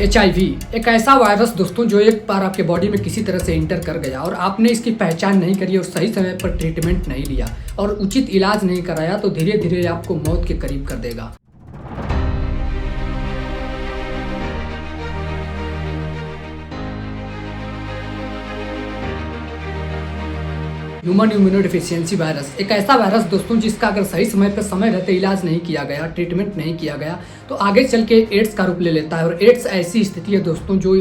HIV एक ऐसा virus दोस्तों जो एक बार आपके बॉडी में किसी तरह से इंटर कर गया और आपने इसकी पहचान नहीं करी और सही समय पर ट्रीटमेंट नहीं लिया और उचित इलाज नहीं कराया तो धीरे धीरे आपको मौत के करीब कर देगा। ह्यूमन इम्यूनोडेफिशिएंसी वायरस एक ऐसा वायरस दोस्तों जिसका अगर सही समय पर समय रहते इलाज नहीं किया गया, ट्रीटमेंट नहीं किया गया तो आगे चल के एड्स का रूप ले लेता है। और एड्स ऐसी स्थिति है दोस्तों जो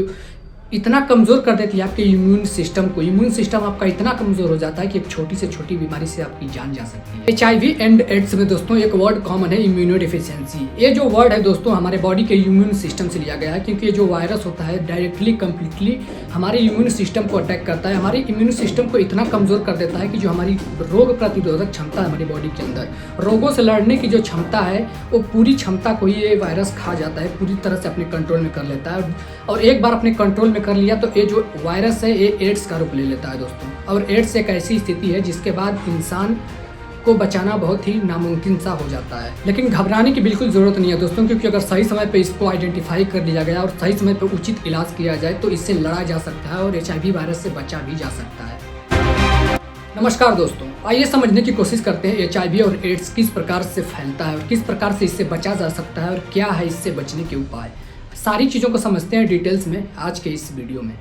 इतना कमज़ोर कर देती है आपके इम्यून सिस्टम को। इम्यून सिस्टम आपका इतना कमज़ोर हो जाता है कि एक छोटी से छोटी बीमारी से आपकी जान जा सकती है। HIV एंड एड्स में दोस्तों एक वर्ड कॉमन है, इम्यूनोडेफिशिएंसी। ये जो वर्ड है दोस्तों हमारे बॉडी के इम्यून सिस्टम से लिया गया है, क्योंकि ये जो वायरस होता है डायरेक्टली कम्प्लीटली हमारे इम्यून सिस्टम को अटैक करता है। हमारे इम्यून सिस्टम को इतना कमज़ोर कर देता है कि जो हमारी रोग प्रतिरोधक क्षमता है हमारी बॉडी के अंदर, रोगों से लड़ने की जो क्षमता है वो पूरी क्षमता को ये वायरस खा जाता है, पूरी तरह से अपने कंट्रोल में कर लेता है। और एक बार अपने कंट्रोल में कर लिया तो ये जो वायरस है ये एड्स का रूप ले लेता है दोस्तों। और एड्स एक ऐसी स्थिति है जिसके बाद इंसान को बचाना बहुत ही नामुमकिन सा हो जाता है। लेकिन घबराने की बिल्कुल ज़रूरत नहीं है दोस्तों, क्योंकि अगर सही समय पे इसको आइडेंटिफाई कर लिया गया और सही समय पे उचित इलाज किया जाए तो इससे लड़ा जा सकता है और HIV वायरस से बचा भी जा सकता है। नमस्कार दोस्तों, आइए समझने की कोशिश करते हैं HIV और एड्स किस प्रकार से फैलता है और किस प्रकार से इससे बचा जा सकता है और क्या है इससे बचने के उपाय। सारी चीज़ों को समझते हैं डिटेल्स में आज के इस वीडियो में।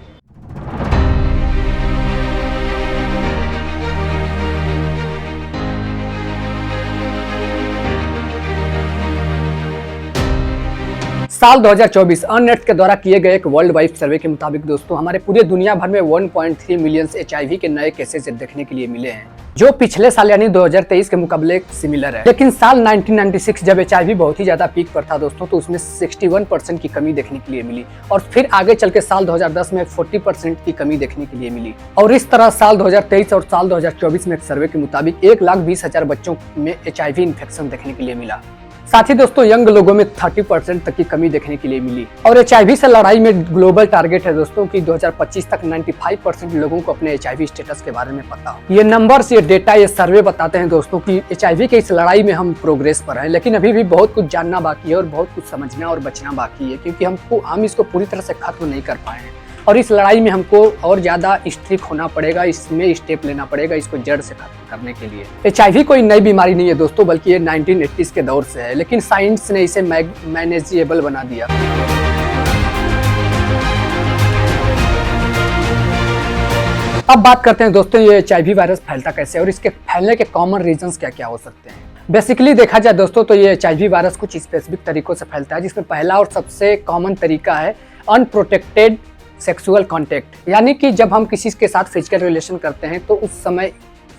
साल 2024 अननेट के द्वारा किए गए एक वर्ल्ड वाइड सर्वे के मुताबिक दोस्तों हमारे पूरे दुनिया भर में 1.3 मिलियन HIV के नए केसेस देखने के लिए मिले हैं, जो पिछले साल यानी 2023 के मुकाबले सिमिलर है। लेकिन साल 1996 जब HIV बहुत ही ज्यादा पीक पर था दोस्तों तो उसमें 61% की कमी देखने के लिए मिली और फिर आगे चल के साल 2010 में 40% की कमी देखने के लिए मिली। और इस तरह साल 2023 और साल 2024 में एक सर्वे के मुताबिक 1,20,000 बच्चों में HIV इन्फेक्शन देखने के लिए मिला। साथ ही दोस्तों यंग लोगों में 30% तक की कमी देखने के लिए मिली। और HIV से लड़ाई में ग्लोबल टारगेट है दोस्तों कि 2025 तक 95% लोगों को अपने HIV स्टेटस के बारे में पता हो। ये नंबर्स, ये डेटा, ये सर्वे बताते हैं दोस्तों कि HIV के इस लड़ाई में हम प्रोग्रेस पर हैं, लेकिन अभी भी बहुत कुछ जानना बाकी है और बहुत कुछ समझना और बचना बाकी है, क्योंकि हम इसको पूरी तरह से खत्म नहीं कर पाए हैं। और इस लड़ाई में हमको और ज़्यादा स्ट्रिक्ट होना पड़ेगा, इसमें स्टेप लेना पड़ेगा इसको जड़ से खत्म करने के लिए। HIV कोई नई बीमारी नहीं है दोस्तों, बल्कि ये 1980s के दौर से है, लेकिन साइंस ने इसे मैनेजेबल बना दिया। अब बात करते हैं दोस्तों ये HIV वायरस फैलता कैसे और इसके फैलने के कॉमन रीजंस क्या क्या हो सकते हैं। बेसिकली देखा जाए दोस्तों तो ये HIV वायरस कुछ स्पेसिफिक तरीकों से फैलता है, जिसमें पहला और सबसे कॉमन तरीका है अनप्रोटेक्टेड सेक्सुअल कांटेक्ट, यानी कि जब हम किसी के साथ फिजिकल रिलेशन करते हैं तो उस समय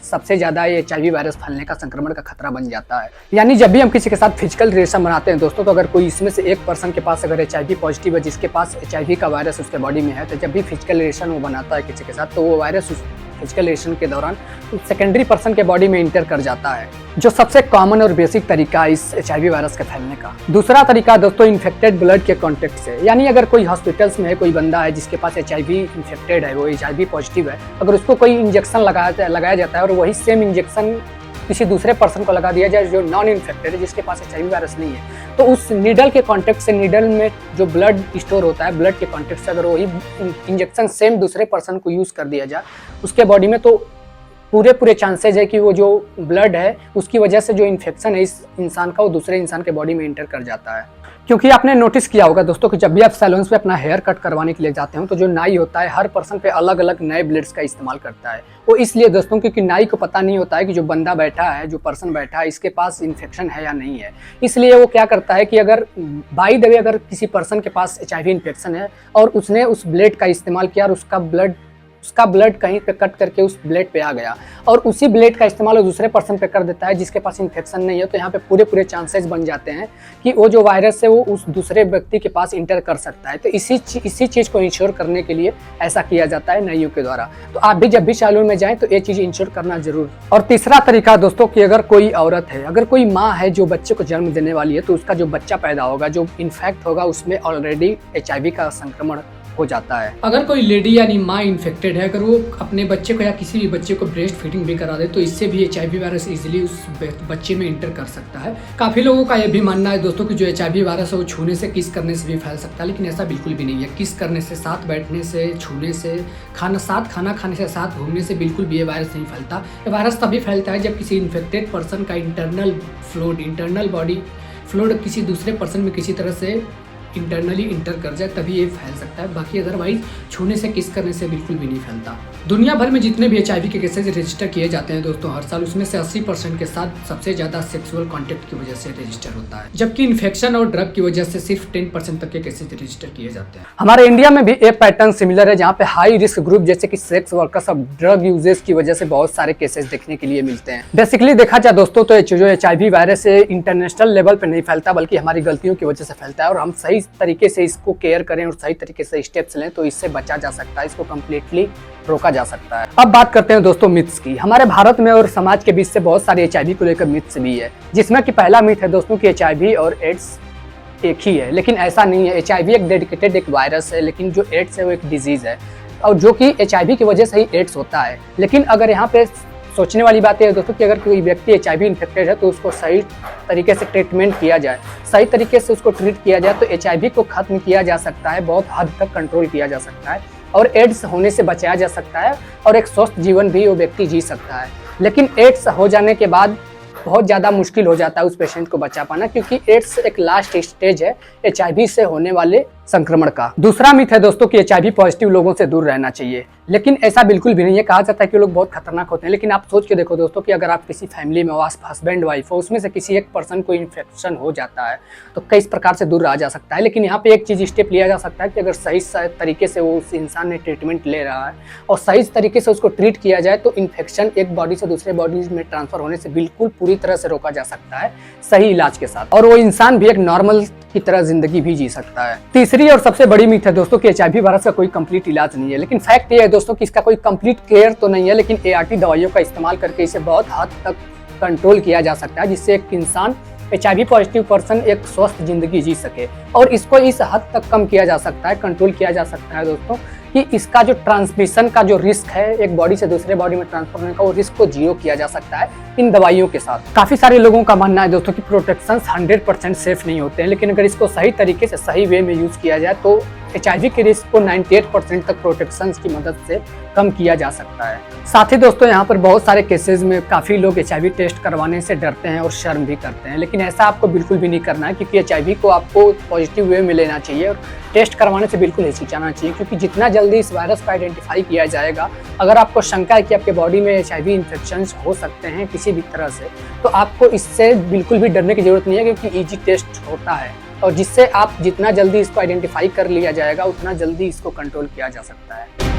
सबसे ज़्यादा ये HIV वायरस फैलने का संक्रमण का खतरा बन जाता है। यानी जब भी हम किसी के साथ फिजिकल रिलेशन बनाते हैं दोस्तों तो अगर कोई इसमें से एक पर्सन के पास अगर HIV पॉजिटिव है, जिसके पास HIV का वायरस उसके बॉडी में है, तो जब भी फिजिकल रिलेशन वो बनाता है किसी के साथ तो वो वायरस उस फिजिकल रिलेशन के दौरान सेकेंडरी पर्सन के बॉडी में इंटर कर जाता है, जो सबसे कॉमन और बेसिक तरीका है इस HIV वायरस के फैलने का। दूसरा तरीका दोस्तों इन्फेक्टेड ब्लड के कांटेक्ट से, यानी अगर कोई हॉस्पिटल्स में है, कोई बंदा है जिसके पास HIV इन्फेक्टेड है, वो HIV पॉजिटिव है, अगर उसको कोई इंजेक्शन लगाया जाता है और वही सेम इंजेक्शन किसी दूसरे पर्सन को लगा दिया जाए जो नॉन इन्फेक्टेड है, जिसके पास HIV वायरस नहीं है, तो उस नीडल के कांटेक्ट से, नीडल में जो ब्लड स्टोर होता है, ब्लड के कांटेक्ट से अगर वही इंजेक्शन सेम दूसरे पर्सन को यूज़ कर दिया जाए उसके बॉडी में, तो पूरे चांसेज है कि वो जो ब्लड है उसकी वजह से जो इन्फेक्शन है इस इंसान का वो दूसरे इंसान के बॉडी में इंटर कर जाता है। क्योंकि आपने नोटिस किया होगा दोस्तों कि जब भी आप सैलून्स पे अपना हेयर कट करवाने के लिए जाते हो तो जो नाई होता है हर पर्सन पे अलग अलग नए ब्लेड्स का इस्तेमाल करता है। वो इसलिए दोस्तों क्योंकि नाई को पता नहीं होता है कि जो बंदा बैठा है, जो पर्सन बैठा है, इसके पास इन्फेक्शन है या नहीं है। इसलिए वो क्या करता है कि अगर बाय द वे अगर किसी पर्सन के पास HIV इन्फेक्शन है और उसने उस ब्लेड का इस्तेमाल किया और उसका ब्लड कहीं पे कट करके उस ब्लेड पे आ गया और उसी ब्लेड का इस्तेमाल वो दूसरे पर्सन पे कर देता है जिसके पास इन्फेक्शन नहीं है, तो यहाँ पे पूरे चांसेस बन जाते हैं कि वो जो वायरस है वो उस दूसरे व्यक्ति के पास इंटर कर सकता है। तो इसी चीज़ को इंश्योर करने के लिए ऐसा किया जाता है नाइयों के द्वारा। तो आप भी जब भी सैलून में जाएं तो ये चीज़ इंश्योर करना जरूर। और तीसरा तरीका दोस्तों कि अगर कोई औरत है, अगर कोई माँ है जो बच्चे को जन्म देने वाली है, तो उसका जो बच्चा पैदा होगा, जो इन्फेक्ट होगा, उसमें ऑलरेडी HIV का संक्रमण हो जाता है। अगर कोई लेडी यानी माँ इन्फेक्टेड है, अगर वो अपने बच्चे को या किसी भी बच्चे को ब्रेस्ट फीडिंग भी करा दे तो इससे भी HIV वायरस इजीली उस बच्चे में इंटर कर सकता है। काफ़ी लोगों का यह भी मानना है दोस्तों कि जो HIV वायरस है वो छूने से, किस करने से भी फैल सकता है, लेकिन ऐसा बिल्कुल भी नहीं है। किस करने से, साथ बैठने से, छूने से, खाना खाने से, साथ घूमने से बिल्कुल भी ये वायरस नहीं फैलता। ये वायरस तभी फैलता है जब किसी इन्फेक्टेड पर्सन का इंटरनल बॉडी फ्लूइड किसी दूसरे पर्सन में किसी तरह से इंटरनली इंटर कर जाए, तभी ये फैल सकता है। बाकी अदरवाइज छूने से, किस करने से बिल्कुल भी नहीं फैलता। दुनिया भर में जितने भी HIV के केसेज रजिस्टर किए जाते हैं दोस्तों हर साल, उसमें से 80% के साथ सबसे ज़्यादा सेक्सुअल कॉन्टैक्ट की वजह से रजिस्टर होता है, जबकि इन्फेक्शन और ड्रग की वजह से सिर्फ 10% तक के केसेज रजिस्टर किए जाते हैं। हमारे इंडिया में भी एक पैटर्न सिमिलर है, जहाँ पे हाई रिस्क ग्रुप जैसे कि सेक्स वर्कर्स और ड्रग यूजेस की वजह से बहुत सारे केसेज देखने के लिए मिलते हैं। बेसिकली देखा जाए दोस्तों तो जो HIV वायरस है इंटरनेशनल लेवल पर नहीं फैलता, बल्कि हमारी गलतियों की वजह से फैलता है, और हम सही तरीके से इसको केयर करें और सही तरीके से स्टेप्स लें तो इससे बचा जा सकता है, इसको कम्प्लीटली रोका जा सकता है। अब बात करते हैं दोस्तों मिथ्स की। हमारे भारत में और समाज के बीच से बहुत सारे HIV को लेकर मिथ्स भी है, जिसमें कि पहला मिथ है दोस्तों कि HIV और एड्स एक ही है, लेकिन ऐसा नहीं है। HIV एक डेडिकेटेड एक वायरस है, लेकिन जो एड्स है वो एक डिजीज है, और जो कि HIV की वजह से ही एड्स होता है। लेकिन अगर यहाँ पे सोचने वाली बात है दोस्तों कि अगर कोई व्यक्ति HIV इन्फेक्टेड है तो उसको सही तरीके से ट्रीटमेंट किया जाए, सही तरीके से उसको ट्रीट किया जाए तो HIV को खत्म किया जा सकता है, बहुत हद तक कंट्रोल किया जा सकता है, और एड्स होने से बचाया जा सकता है, और एक स्वस्थ जीवन भी वो व्यक्ति जी सकता है। लेकिन एड्स हो जाने के बाद बहुत ज़्यादा मुश्किल हो जाता है उस पेशेंट को बचा पाना, क्योंकि एड्स एक लास्ट स्टेज है HIV से होने वाले संक्रमण का। दूसरा मिथ है दोस्तों कि HIV पॉजिटिव लोगों से दूर रहना चाहिए, लेकिन ऐसा बिल्कुल भी नहीं है। कहा जाता है कि लोग बहुत खतरनाक होते हैं, लेकिन आप सोच के देखो दोस्तों कि अगर आप किसी फैमिली में हस्बैंड वाइफ हो, उसमें से किसी एक पर्सन को इन्फेक्शन हो जाता है तो कई प्रकार से दूर रहा जा सकता है। लेकिन यहाँ पे एक चीज़ स्टेप लिया जा सकता है कि अगर सही तरीके से वो उस इंसान ने ट्रीटमेंट ले रहा है और सही तरीके से उसको ट्रीट किया जाए तो इन्फेक्शन एक बॉडी से दूसरे बॉडी में ट्रांसफर होने से बिल्कुल पूरी तरह से रोका जा सकता है सही इलाज के साथ, और वो इंसान भी एक नॉर्मल की तरह जिंदगी भी जी सकता है। तीसरी और सबसे बड़ी मिथ है दोस्तों कि HIV वायरस का कोई कंप्लीट इलाज नहीं है, लेकिन फैक्ट ये है दोस्तों कि इसका कोई कंप्लीट केयर तो नहीं है, लेकिन ART दवाइयों का इस्तेमाल करके इसे बहुत हद तक कंट्रोल किया जा सकता है, जिससे एक इंसान HIV पॉजिटिव पर्सन एक स्वस्थ जिंदगी जी सके। और इसको इस हद तक कम किया जा सकता है, कंट्रोल किया जा सकता है दोस्तों कि इसका जो ट्रांसमिशन का जो रिस्क है एक बॉडी से दूसरे बॉडी में ट्रांसफर होने का, वो रिस्क को जीरो किया जा सकता है इन दवाइयों के साथ। काफी सारे लोगों का मानना है दोस्तों कि प्रोटेक्शंस 100% सेफ नहीं होते हैं, लेकिन अगर इसको सही तरीके से सही वे में यूज किया जाए तो HIV के रिस्क को 98% तक प्रोटेक्शंस की मदद से कम किया जा सकता है। साथ ही दोस्तों यहाँ पर बहुत सारे केसेस में काफ़ी लोग HIV टेस्ट करवाने से डरते हैं और शर्म भी करते हैं, लेकिन ऐसा आपको बिल्कुल भी नहीं करना है, क्योंकि HIV को आपको पॉजिटिव वे में लेना चाहिए और टेस्ट करवाने से बिल्कुल हिचकिचाना चाहिए, क्योंकि जितना जल्दी इस वायरस को आइडेंटिफाई किया जाएगा, अगर आपको शंका है कि आपके बॉडी में HIV इन्फेक्शन हो सकते हैं किसी भी तरह से, तो आपको इससे बिल्कुल भी डरने की जरूरत नहीं है, क्योंकि ईजी टेस्ट होता है, और जिससे आप जितना जल्दी इसको आइडेंटिफाई कर लिया जाएगा उतना जल्दी इसको कंट्रोल किया जा सकता है।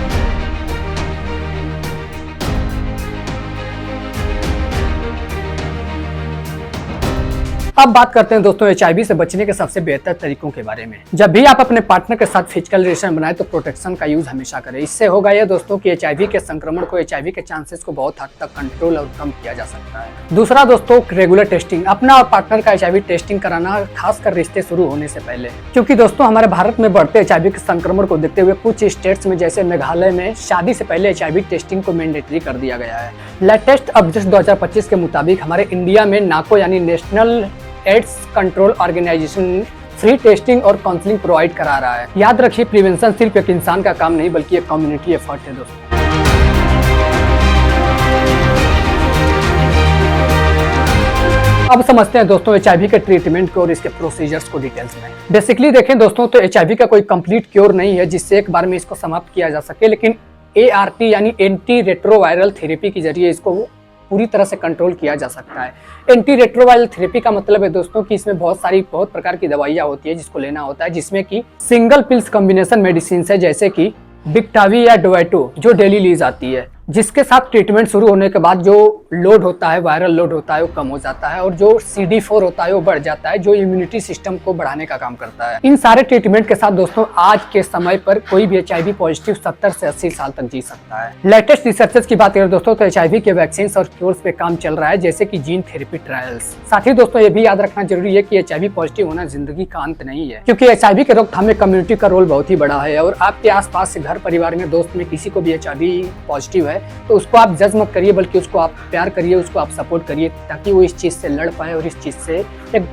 अब बात करते हैं दोस्तों HIV से बचने के सबसे बेहतर तरीकों के बारे में। जब भी आप अपने पार्टनर के साथ फिजिकल रिलेशन बनाए तो प्रोटेक्शन का यूज हमेशा करें। इससे होगा ये दोस्तों कि HIV के संक्रमण को, HIV के चांसेस को बहुत हद तक कंट्रोल और कम किया जा सकता है। दूसरा दोस्तों रेगुलर टेस्टिंग, अपना और पार्टनर का HIV टेस्टिंग कराना, खासकर रिश्ते शुरू होने से पहले, क्योंकि दोस्तों हमारे भारत में बढ़ते HIV के संक्रमण को देखते हुए कुछ स्टेट्स में जैसे मेघालय में शादी से पहले HIV टेस्टिंग को मैंडेटरी कर दिया गया है। लेटेस्ट अपडेट 2025 के मुताबिक हमारे इंडिया में नाको यानी national AIDS control organisation free testing और काउंसलिंग प्रोवाइड करा रहा है। याद रखिए प्रिवेंशन सिर्फ एक इंसान का काम नहीं बल्कि एक कम्युनिटी एफर्ट है दोस्तों। अब समझते हैं दोस्तों HIV के ट्रीटमेंट को और इसके प्रोसीजर्स को डिटेल्स में। बेसिकली देखें दोस्तों तो HIV का कोई कंप्लीट क्योर नहीं है जिससे एक बार में इसको समाप्त किया जा सके, लेकिन ART यानी एंटी रेट्रोवायरल थेरेपी के जरिए इसको पूरी तरह से कंट्रोल किया जा सकता है। एंटी रेट्रोवायरल थेरेपी का मतलब है दोस्तों कि इसमें बहुत प्रकार की दवाइयाँ होती है जिसको लेना होता है, जिसमें कि सिंगल पिल्स कॉम्बिनेशन मेडिसिन है जैसे कि बिक्टावी या डोवेटो जो डेली ली जाती है, जिसके साथ ट्रीटमेंट शुरू होने के बाद जो लोड होता है, वायरल लोड होता है, वो कम हो जाता है और जो CD4 होता है वो बढ़ जाता है, जो इम्यूनिटी सिस्टम को बढ़ाने का काम करता है। इन सारे ट्रीटमेंट के साथ दोस्तों आज के समय पर कोई भी HIV पॉजिटिव 70 से 80 साल तक जी सकता है। लेटेस्ट रिसर्चेस की बात करें दोस्तों तो HIV के वैक्सीन और क्योर्स पे काम चल रहा है, जैसे कि जीन थेरेपी ट्रायल्स। साथ ही दोस्तों ये भी याद रखना जरूरी है कि HIV पॉजिटिव होना जिंदगी का अंत नहीं है, क्योंकि HIV के रोकथाम में कम्युनिटी का रोल बहुत ही बड़ा है। और आपके आसपास से घर परिवार में दोस्त में किसी को भी HIV पॉजिटिव है तो उसको आप जज मत करिए, बल्कि उसको आप प्यार करिए, उसको आप सपोर्ट करिए, ताकि वो इस चीज़ से लड़ पाए और इस चीज़ से एक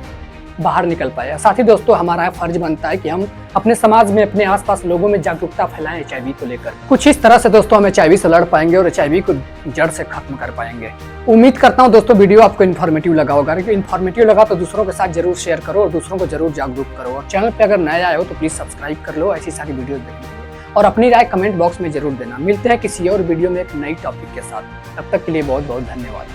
बाहर निकल पाए। साथ ही दोस्तों हमारा फर्ज बनता है कि हम अपने समाज में, अपने आसपास लोगों में जागरूकता फैलाएं HIV को लेकर। कुछ इस तरह से दोस्तों हम HIV से लड़ पाएंगे और HIV को जड़ से खत्म कर पाएंगे। उम्मीद करता हूं दोस्तों वीडियो आपको इन्फॉर्मेटिव लगा होगा। अगर इन्फॉर्मेटिव लगा तो दूसरों के साथ जरूर शेयर करो और दूसरों को जरूर जागरूक करो। और चैनल पर अगर नया आए हो तो प्लीज सब्सक्राइब कर लो ऐसी सारी वीडियो देखने के लिए, और अपनी राय कमेंट बॉक्स में जरूर देना। मिलते हैं किसी और वीडियो में एक नई टॉपिक के साथ, तब तक के लिए बहुत बहुत धन्यवाद।